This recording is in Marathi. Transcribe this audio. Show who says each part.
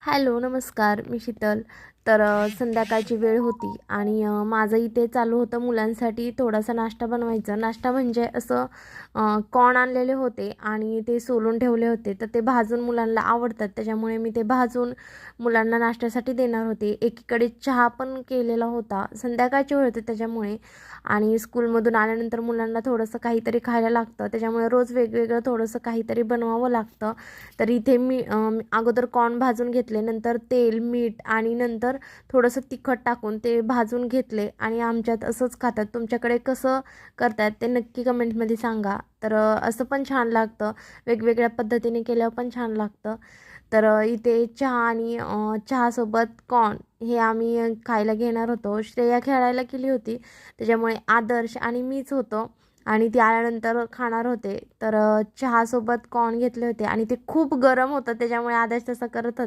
Speaker 1: हॅलो, नमस्कार. मी शीतल. संध्याकाळची वेळ होती आणि माझं इथे चालू होतं मुलांसाठी थोडासा नाश्ता बनवायचा. नाश्ता म्हणजे असं कॉर्न आणलेले होते आणि ते सोलून ठेवले होते. तर ते भाजून मुलांना आवडतात. त्याच्यामुळे मी ते भाजून मुलांना नाश्त्यासाठी देणार होते. एकीकडे चहा पण केलेला होता. संध्याकाळची वेळ होती त्याच्यामुळे आणि स्कूलमधून आल्यानंतर मुलांना थोडंसं काहीतरी खायला लागतं. त्याच्यामुळे रोज वेगवेगळं थोडंसं काहीतरी बनवावं लागतं. तर इथे मी अगोदर कॉर्न भाजून घेतले, नंतर तेल, मीठ आणि नंतर थोडंसं तिखट टाकून ते भाजून घेतले आणि आमच्यात असंच खातात. तुमच्याकडे कसं करतात ते नक्की कमेंटमध्ये सांगा. असं पण छान लागतं. वेगवेगळ्या पद्धतीने केल्यावर पण छान लागतं. इथे चहा आणि चहासोबत कॉर्न हे आम्ही खायला घेणार होतो. श्रेया खेळायला गेली होती. त्याच्यामुळे आदर्श आणि मीच होतो आणि ती आल्यानंतर खाणार होते. चहासोबत कॉर्न घेतले होते आणि ते खूप गरम होतं त्याच्यामुळे आदर्श तसं करत होता.